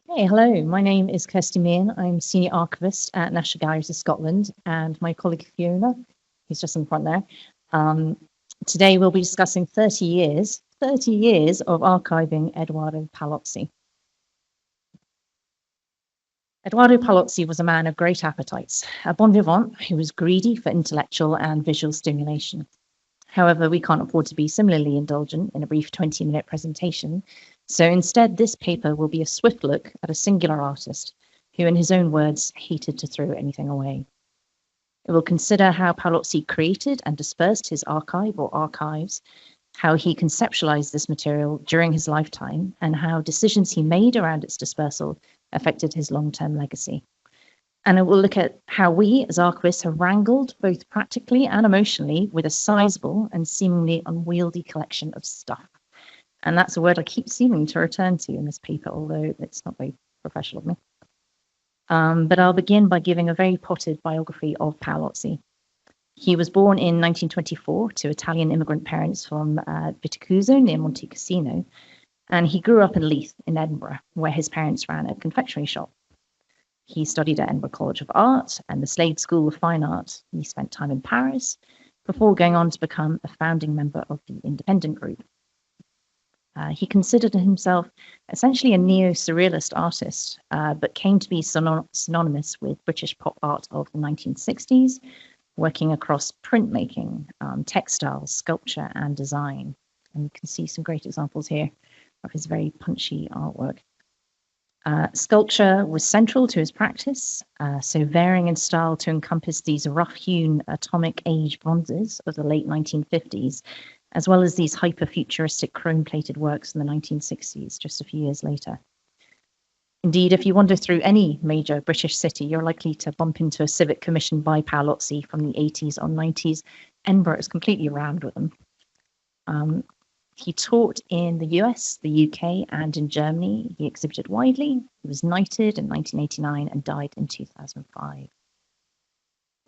Hey, hello. My name is Kirstie Meehan. I'm Senior Archivist at National Galleries of Scotland, and my colleague Fiona, who's just in front there. Um, Today we'll be discussing 30 years of archiving Eduardo Paolozzi. Eduardo Paolozzi was a man of great appetites, a bon vivant who was greedy for intellectual and visual stimulation. However, we can't afford to be similarly indulgent in a brief 20-minute presentation, so instead this paper will be a swift look at a singular artist who, in his own words, hated to throw anything away. It will consider how Paolozzi created and dispersed his archive or archives, how he conceptualized this material during his lifetime, and how decisions he made around its dispersal affected his long-term legacy. And it will look at how we as archivists have wrangled both practically and emotionally with a sizable and seemingly unwieldy collection of stuff. And that's a word I keep seeming to return to in this paper, although it's not very professional of me. But I'll begin by giving a very potted biography of Paolozzi. He was born in 1924 to Italian immigrant parents from Viticuso near Monte Cassino, and he grew up in Leith in Edinburgh, where his parents ran a confectionery shop. He studied at Edinburgh College of Art and the Slade School of Fine Art. He spent time in Paris before going on to become a founding member of the Independent Group. He considered himself essentially a neo-surrealist artist, but came to be synonymous with British pop art of the 1960s, working across printmaking, textiles, sculpture, and design. And you can see some great examples here of his very punchy artwork. Sculpture was central to his practice, so varying in style to encompass these rough-hewn atomic age bronzes of the late 1950s, as well as these hyper-futuristic chrome-plated works in the 1960s, just a few years later. Indeed, if you wander through any major British city, you're likely to bump into a civic commission by Paolozzi from the 80s or 90s. Edinburgh is completely rammed with them. He taught in the US, the UK, and in Germany. He exhibited widely. He was knighted in 1989 and died in 2005.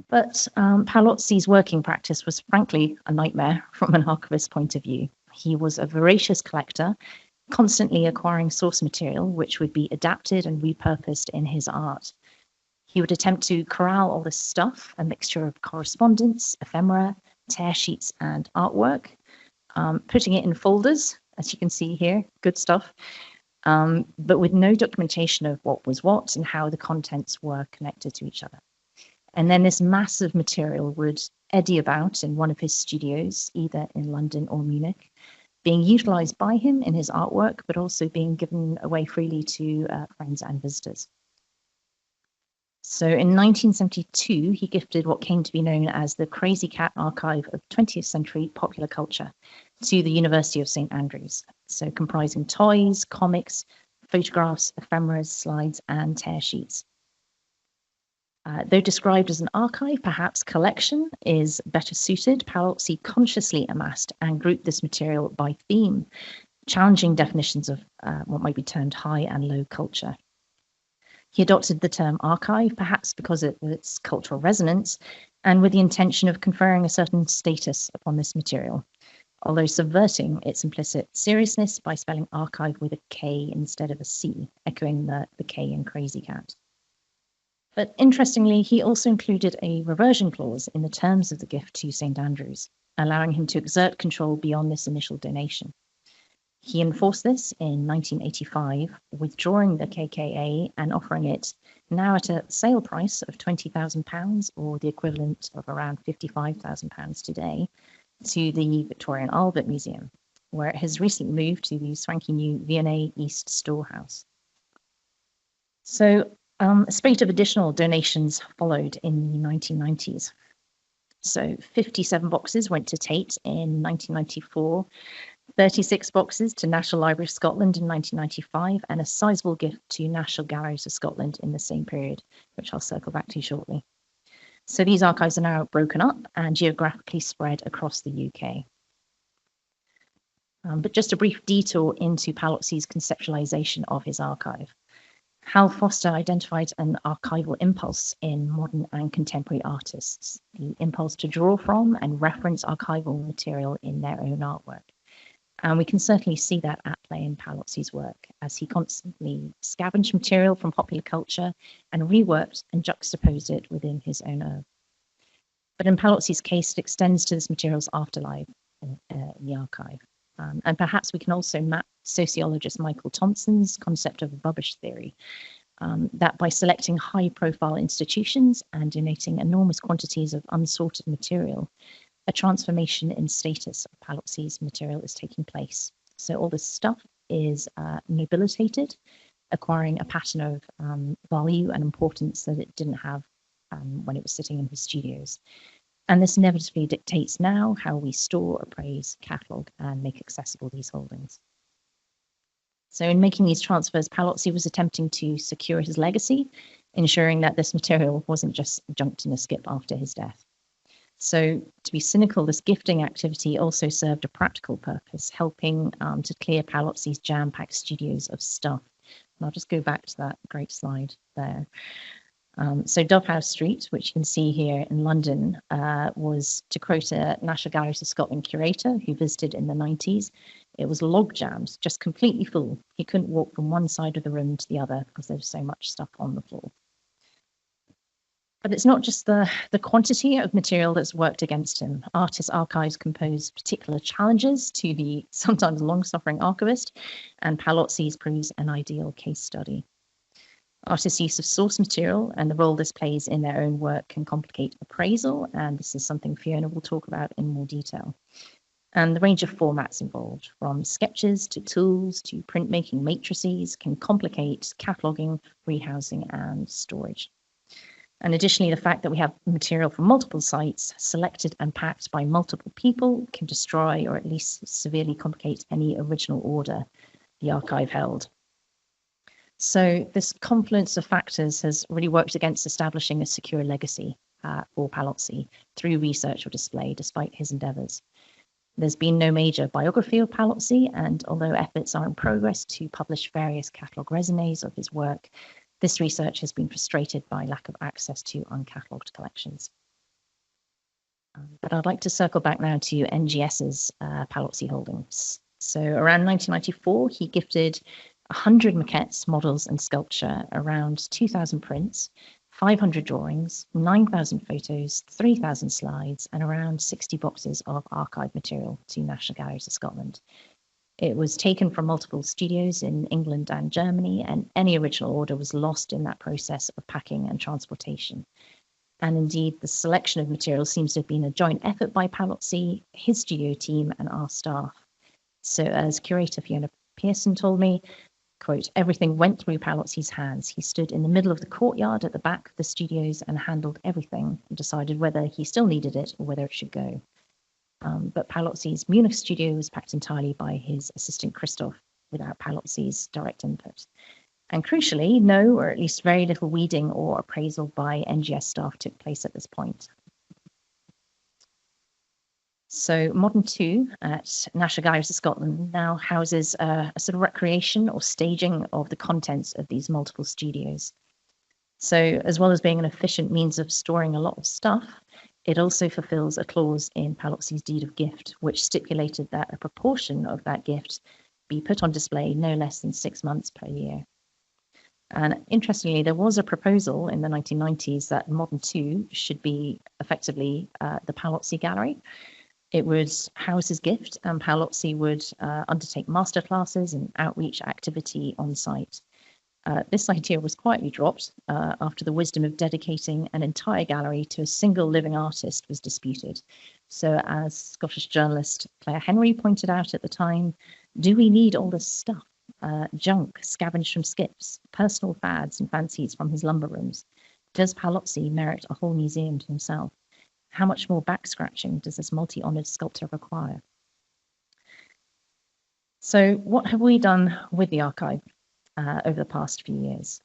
But Paolozzi's working practice was frankly a nightmare from an archivist's point of view. He was a voracious collector, constantly acquiring source material which would be adapted and repurposed in his art. He would attempt to corral all this stuff, a mixture of correspondence, ephemera, tear sheets, and artwork, putting it in folders, as you can see here, good stuff, but with no documentation of what was what and how the contents were connected to each other. And then this massive material would eddy about in one of his studios, either in London or Munich, being utilized by him in his artwork, but also being given away freely to friends and visitors. So in 1972, he gifted what came to be known as the Crazy Cat Archive of 20th Century Popular Culture to the University of St. Andrews, so comprising toys, comics, photographs, ephemeras, slides, and tear sheets. Though described as an archive, perhaps collection is better suited. Paolozzi consciously amassed and grouped this material by theme, challenging definitions of what might be termed high and low culture. He adopted the term archive, perhaps because of its cultural resonance, and with the intention of conferring a certain status upon this material, although subverting its implicit seriousness by spelling archive with a K instead of a C, echoing the K in Crazy Cat. But interestingly, he also included a reversion clause in the terms of the gift to St. Andrews, allowing him to exert control beyond this initial donation. He enforced this in 1985, withdrawing the KKA and offering it now at a sale price of £20,000, or the equivalent of around £55,000 today, to the Victoria and Albert Museum, where it has recently moved to the swanky new V&A East Storehouse. So a spate of additional donations followed in the 1990s. So 57 boxes went to Tate in 1994, 36 boxes to National Library of Scotland in 1995, and a sizable gift to National Galleries of Scotland in the same period, which I'll circle back to shortly. So these archives are now broken up and geographically spread across the UK. But just a brief detour into Paolozzi's conceptualization of his archive. Hal Foster identified an archival impulse in modern and contemporary artists, the impulse to draw from and reference archival material in their own artwork. And we can certainly see that at play in Paolozzi's work, as he constantly scavenged material from popular culture and reworked and juxtaposed it within his own oeuvre. But in Paolozzi's case, it extends to this material's afterlife in the archive. And perhaps we can also map sociologist Michael Thompson's concept of rubbish theory, that by selecting high-profile institutions and donating enormous quantities of unsorted material, a transformation in status of Paolozzi's material is taking place. So all this stuff is nobilitated, acquiring a pattern of value and importance that it didn't have when it was sitting in his studios. And this inevitably dictates now how we store, appraise, catalogue, and make accessible these holdings. So in making these transfers, Paolozzi was attempting to secure his legacy, ensuring that this material wasn't just junked in a skip after his death. So to be cynical, this gifting activity also served a practical purpose, helping to clear Paolozzi's jam-packed studios of stuff. And I'll just go back to that great slide there. So Dovehouse Street, which you can see here in London, was, to quote a National Galleries of Scotland curator who visited in the 90s, it was log jams, just completely full. He couldn't walk from one side of the room to the other because there was so much stuff on the floor. But it's not just the quantity of material that's worked against him. Artist archives compose particular challenges to the sometimes long-suffering archivist, and Paolozzi's proves an ideal case study. Artists' use of source material and the role this plays in their own work can complicate appraisal, and this is something Fiona will talk about in more detail. And the range of formats involved, from sketches to tools to printmaking matrices, can complicate cataloguing, rehousing, and storage. And additionally, the fact that we have material from multiple sites selected and packed by multiple people can destroy or at least severely complicate any original order the archive held. So this confluence of factors has really worked against establishing a secure legacy for Paolozzi through research or display, despite his endeavours. There's been no major biography of Paolozzi, and although efforts are in progress to publish various catalogue resumes of his work, this research has been frustrated by lack of access to uncatalogued collections. But I'd like to circle back now to NGS's Paolozzi holdings. So around 1994, he gifted 100 maquettes, models, and sculpture, around 2,000 prints, 500 drawings, 9,000 photos, 3,000 slides, and around 60 boxes of archive material to National Galleries of Scotland. It was taken from multiple studios in England and Germany, and any original order was lost in that process of packing and transportation. And indeed, the selection of material seems to have been a joint effort by Paolozzi, his studio team, and our staff. So as curator Fiona Pearson told me, quote, everything went through Paolozzi's hands. He stood in the middle of the courtyard at the back of the studios and handled everything and decided whether he still needed it or whether it should go. But Paolozzi's Munich studio was packed entirely by his assistant Christoph without Paolozzi's direct input. And crucially, no, or at least very little weeding or appraisal by NGS staff took place at this point. So Modern 2 at National Galleries of Scotland now houses a sort of recreation or staging of the contents of these multiple studios. So as well as being an efficient means of storing a lot of stuff, it also fulfills a clause in Paolozzi's deed of gift, which stipulated that a proportion of that gift be put on display no less than 6 months per year. And interestingly, there was a proposal in the 1990s that Modern 2 should be effectively the Paolozzi Gallery. It would house his gift, and Paolozzi would undertake masterclasses and outreach activity on site. This idea was quietly dropped after the wisdom of dedicating an entire gallery to a single living artist was disputed. So as Scottish journalist Claire Henry pointed out at the time, do we need all this stuff? Junk scavenged from skips, personal fads and fancies from his lumber rooms. Does Paolozzi merit a whole museum to himself? How much more back scratching does this multi-honoured sculptor require? So what have we done with the archive over the past few years?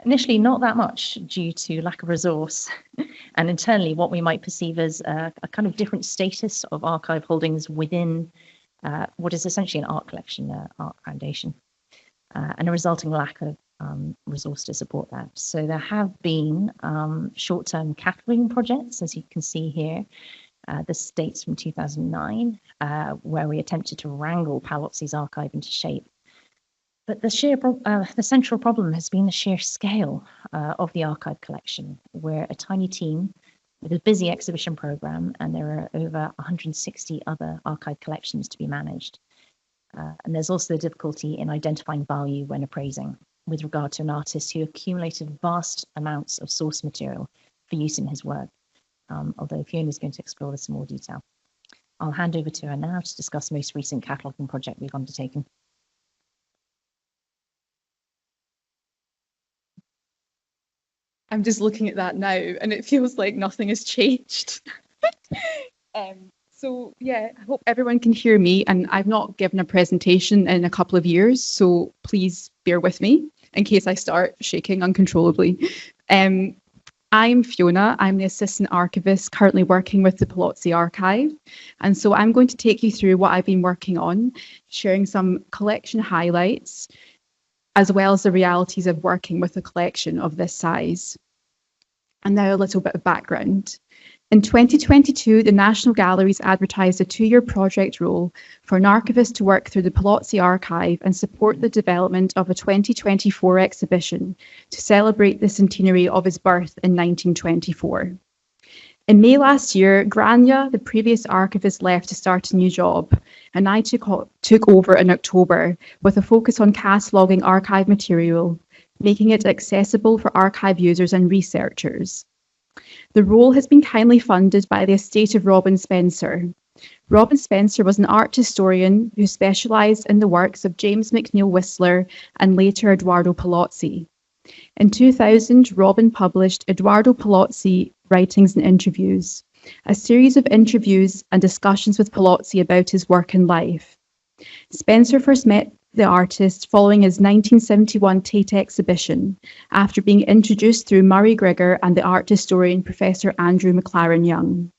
Initially, not that much due to lack of resource and internally what we might perceive as a kind of different status of archive holdings within what is essentially an art collection, art foundation, and a resulting lack of resource to support that. So there have been short-term cataloguing projects, as you can see here, This dates from 2009, where we attempted to wrangle Paolozzi's archive into shape. But the central problem has been the sheer scale of the archive collection. We're a tiny team with a busy exhibition program, and there are over 160 other archive collections to be managed. And there's also the difficulty in identifying value when appraising with regard to an artist who accumulated vast amounts of source material for use in his work, although Fiona is going to explore this in more detail. I'll hand over to her now to discuss the most recent cataloguing project we've undertaken. I'm just looking at that now and it feels like nothing has changed. So yeah, I hope everyone can hear me, and I've not given a presentation in a couple of years, so please bear with me in case I start shaking uncontrollably. I'm Fiona. I'm the assistant archivist currently working with the Paolozzi archive, and so I'm going to take you through what I've been working on, sharing some collection highlights, as well as the realities of working with a collection of this size. And now a little bit of background. In 2022, the National Galleries advertised a 2-year project role for an archivist to work through the Paolozzi archive and support the development of a 2024 exhibition to celebrate the centenary of his birth in 1924. In May last year, Grania, the previous archivist, left to start a new job, and I took over in October with a focus on cataloguing archive material, making it accessible for archive users and researchers. The role has been kindly funded by the estate of Robin Spencer. Robin Spencer was an art historian who specialised in the works of James McNeill Whistler and later Eduardo Paolozzi. In 2000, Robin published Eduardo Paolozzi Writings and Interviews, a series of interviews and discussions with Paolozzi about his work and life. Spencer first met the artist following his 1971 Tate exhibition, after being introduced through Murray Grigger and the art historian Professor Andrew McLaren Young.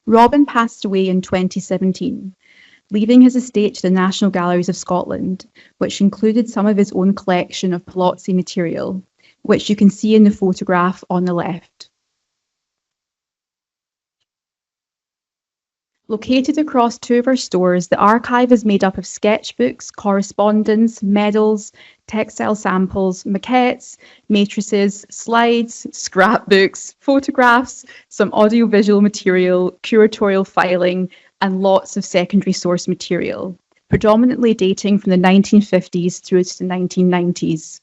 Robin passed away in 2017, leaving his estate to the National Galleries of Scotland, which included some of his own collection of Paolozzi material, which you can see in the photograph on the left. Located across 2 of our stores, the archive is made up of sketchbooks, correspondence, medals, textile samples, maquettes, matrices, slides, scrapbooks, photographs, some audiovisual material, curatorial filing, and lots of secondary source material, predominantly dating from the 1950s through to the 1990s.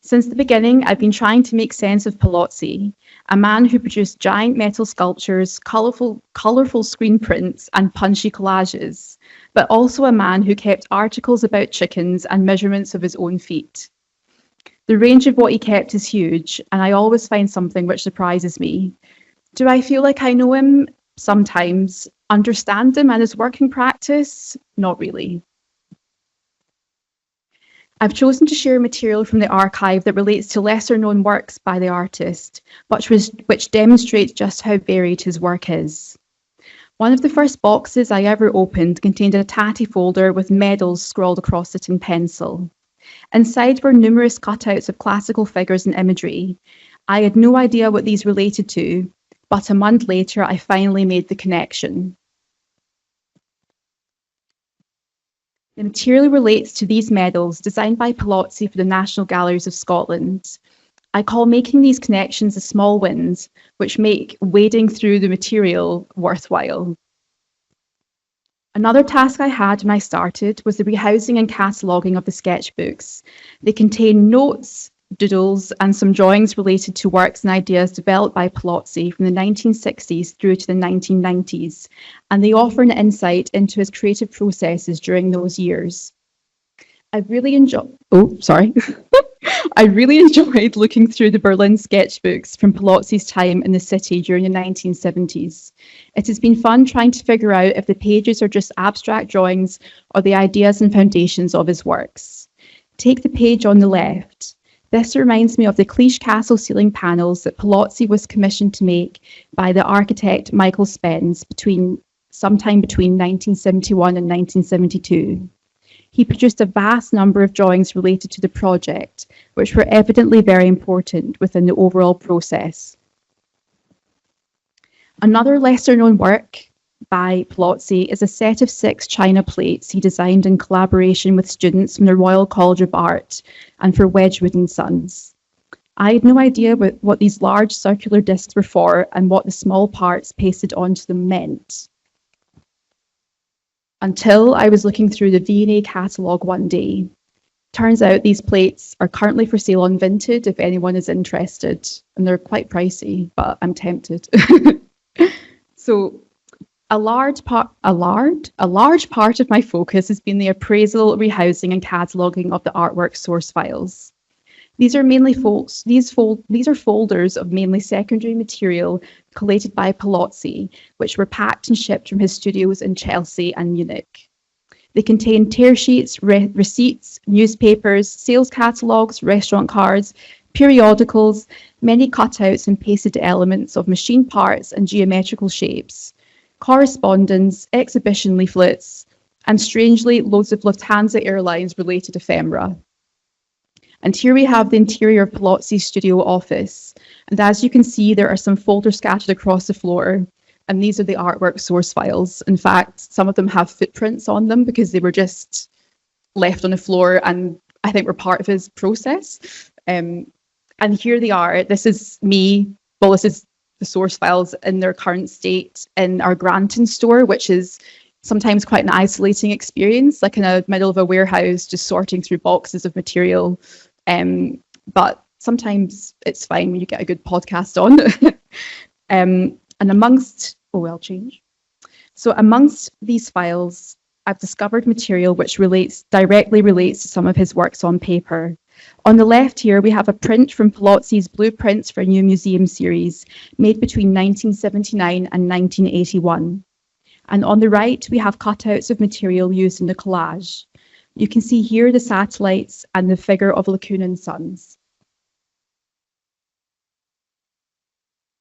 Since the beginning, I've been trying to make sense of Paolozzi, a man who produced giant metal sculptures, colourful screen prints, and punchy collages, but also a man who kept articles about chickens and measurements of his own feet. The range of what he kept is huge, and I always find something which surprises me. Do I feel like I know him? Sometimes. Understand him and his working practice? Not really. I've chosen to share material from the archive that relates to lesser known works by the artist, which demonstrates just how varied his work is. One of the first boxes I ever opened contained a tatty folder with medals scrawled across it in pencil. Inside were numerous cutouts of classical figures and imagery. I had no idea what these related to, but a month later I finally made the connection. The material relates to these medals designed by Paolozzi for the National Galleries of Scotland. I call making these connections the small wins, which make wading through the material worthwhile. Another task I had when I started was the rehousing and cataloguing of the sketchbooks. They contain notes, doodles, and some drawings related to works and ideas developed by Paolozzi from the 1960s through to the 1990s, and they offer an insight into his creative processes during those years. I really enjoyed looking through the Berlin sketchbooks from Paolozzi's time in the city during the 1970s. It has been fun trying to figure out if the pages are just abstract drawings or the ideas and foundations of his works. Take the page on the left. This reminds me of the Cliche Castle ceiling panels that Paolozzi was commissioned to make by the architect Michael Spence sometime between 1971 and 1972. He produced a vast number of drawings related to the project, which were evidently very important within the overall process. Another lesser-known work by Paolozzi is a set of 6 china plates he designed in collaboration with students from the Royal College of Art and for Wedgwood and Sons. I had no idea what these large circular discs were for and what the small parts pasted onto them meant, until I was looking through the V&A catalogue one day. Turns out these plates are currently for sale on Vinted if anyone is interested, and they're quite pricey, but I'm tempted. So a large part of my focus has been the appraisal, rehousing, and cataloguing of the artwork source files. These are mainly folders of mainly secondary material collated by Paolozzi, which were packed and shipped from his studios in Chelsea and Munich. They contain tear sheets, receipts, newspapers, sales catalogues, restaurant cards, periodicals, many cutouts and pasted elements of machine parts and geometrical shapes, correspondence, exhibition leaflets, and strangely, loads of Lufthansa Airlines related ephemera. And here we have the interior of Paolozzi's studio office. And as you can see, there are some folders scattered across the floor. And these are the artwork source files. In fact, some of them have footprints on them because they were just left on the floor and I think were part of his process. And here they are. This is me. Well, this is the source files in their current state in our Granton store, which is sometimes quite an isolating experience, like in the middle of a warehouse, just sorting through boxes of material. But sometimes it's fine when you get a good podcast on. And amongst, So amongst these files, I've discovered material which directly relates to some of his works on paper. On the left here, we have a print from Paolozzi's Blueprints for a New Museum series, made between 1979 and 1981. And on the right, we have cutouts of material used in the collage. You can see here the satellites and the figure of Lacoon and Sons.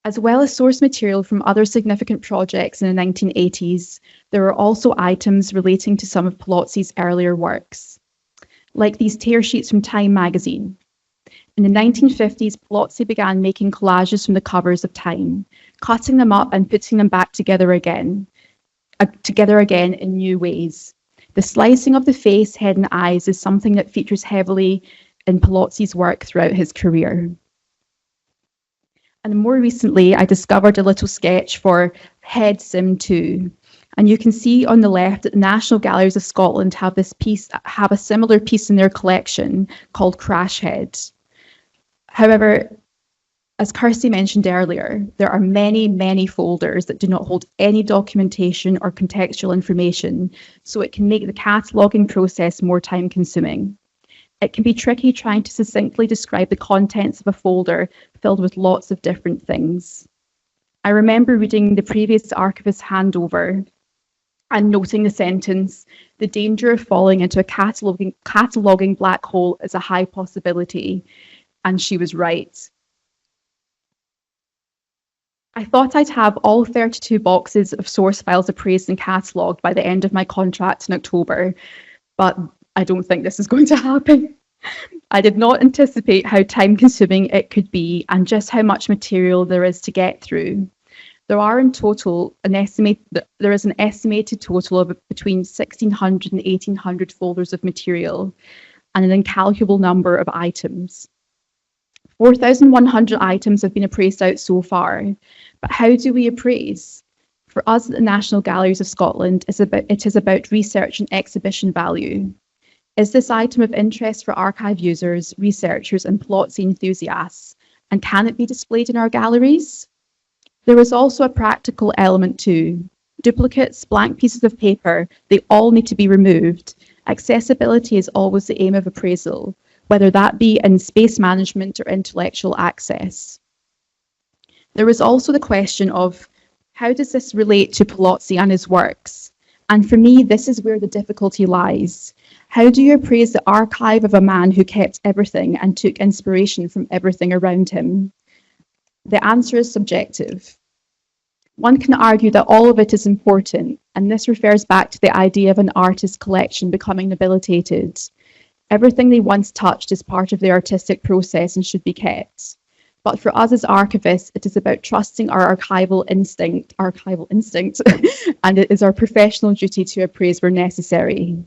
As well as source material from other significant projects in the 1980s, there are also items relating to some of Paolozzi's earlier works, like these tear sheets from Time magazine. In the 1950s, Paolozzi began making collages from the covers of Time, cutting them up and putting them back together again in new ways. The slicing of the face, head, and eyes is something that features heavily in Paolozzi's work throughout his career. And more recently, I discovered a little sketch for Head Sim 2. And you can see on the left that the National Galleries of Scotland have a similar piece in their collection called Crash Head. However, as Kirstie mentioned earlier, there are many, many folders that do not hold any documentation or contextual information, so it can make the cataloguing process more time-consuming. It can be tricky trying to succinctly describe the contents of a folder filled with lots of different things. I remember reading the previous archivist's handover and noting the sentence, "The danger of falling into a cataloguing black hole is a high possibility," and she was right. I thought I'd have all 32 boxes of source files appraised and catalogued by the end of my contract in October, but I don't think this is going to happen. I did not anticipate how time-consuming it could be and just how much material there is to get through. There is an estimated total of between 1,600 and 1,800 folders of material and an incalculable number of items. 4,100 items have been appraised out so far, but how do we appraise? For us at the National Galleries of Scotland, it is about research and exhibition value. Is this item of interest for archive users, researchers, and Paolozzi enthusiasts, and can it be displayed in our galleries? There is also a practical element too. Duplicates, blank pieces of paper, they all need to be removed. Accessibility is always the aim of appraisal, whether that be in space management or intellectual access. There is also the question of how does this relate to Paolozzi and his works? And for me, this is where the difficulty lies. How do you appraise the archive of a man who kept everything and took inspiration from everything around him? The answer is subjective. One can argue that all of it is important, and this refers back to the idea of an artist's collection becoming debilitated. Everything they once touched is part of the artistic process and should be kept. But for us as archivists, it is about trusting our archival instinct, and it is our professional duty to appraise where necessary.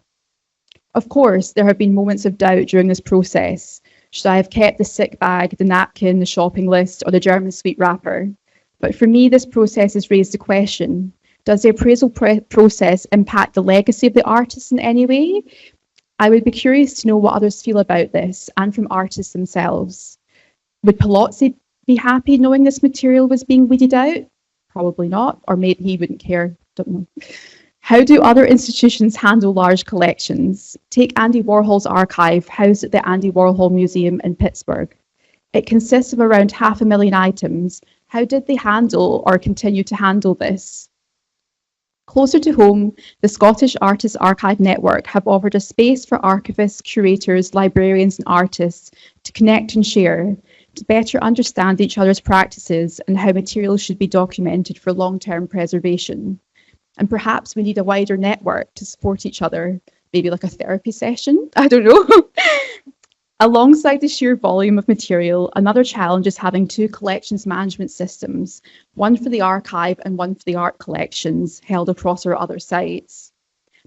Of course, there have been moments of doubt during this process. Should I have kept the sick bag, the napkin, the shopping list, or the German sweet wrapper? But for me, this process has raised the question, does the appraisal process impact the legacy of the artist in any way? I would be curious to know what others feel about this, and from artists themselves. Would Paolozzi be happy knowing this material was being weeded out? Probably not, or maybe he wouldn't care, don't know. How do other institutions handle large collections? Take Andy Warhol's archive, housed at the Andy Warhol Museum in Pittsburgh. It consists of around 500,000 items. How did they handle or continue to handle this? Closer to home, the Scottish Artists Archive Network have offered a space for archivists, curators, librarians and artists to connect and share, to better understand each other's practices and how materials should be documented for long-term preservation. And perhaps we need a wider network to support each other, maybe like a therapy session, I don't know. Alongside the sheer volume of material, another challenge is having two collections management systems, one for the archive and one for the art collections held across our other sites.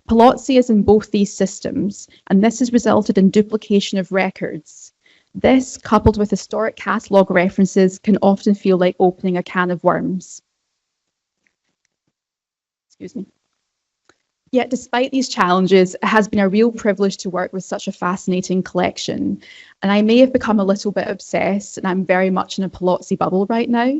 Paolozzi is in both these systems, and this has resulted in duplication of records. This, coupled with historic catalogue references, can often feel like opening a can of worms. Excuse me. Yet despite these challenges, it has been a real privilege to work with such a fascinating collection. And I may have become a little bit obsessed, and I'm very much in a Paolozzi bubble right now.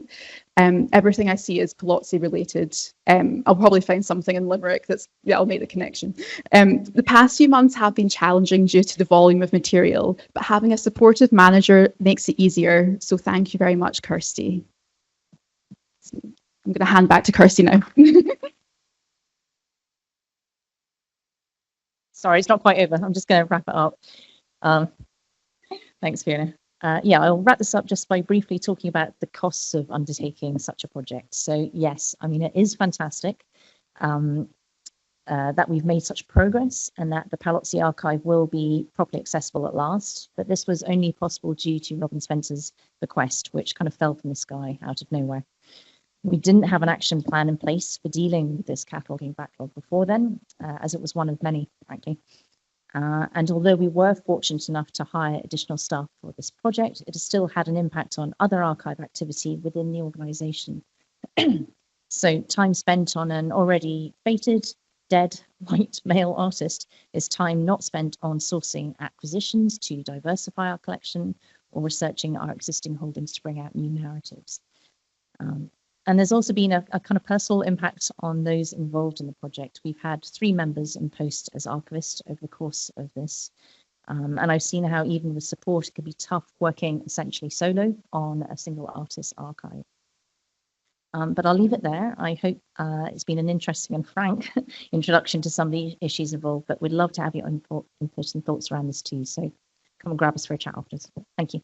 Everything I see is Paolozzi related. I'll probably find something in Limerick I'll make the connection. The past few months have been challenging due to the volume of material, but having a supportive manager makes it easier. So thank you very much, Kirstie. I'm going to hand back to Kirstie now. Sorry, it's not quite over. I'm just going to wrap it up. Thanks, Fiona. I'll wrap this up just by briefly talking about the costs of undertaking such a project. So yes, I mean, it is fantastic that we've made such progress and that the Paolozzi archive will be properly accessible at last. But this was only possible due to Robin Spencer's bequest, which kind of fell from the sky out of nowhere. We didn't have an action plan in place for dealing with this cataloguing backlog before then, as it was one of many, frankly. And although we were fortunate enough to hire additional staff for this project, it has still had an impact on other archive activity within the organisation. So time spent on an already fated, dead white male artist is time not spent on sourcing acquisitions to diversify our collection or researching our existing holdings to bring out new narratives. And there's also been a kind of personal impact on those involved in the project. We've had 3 members in post as archivists over the course of this. And I've seen how even with support, it can be tough working essentially solo on a single artist's archive. But I'll leave it there. I hope it's been an interesting and frank introduction to some of the issues involved, but we'd love to have your input and thoughts around this too. So come and grab us for a chat afterwards. Thank you.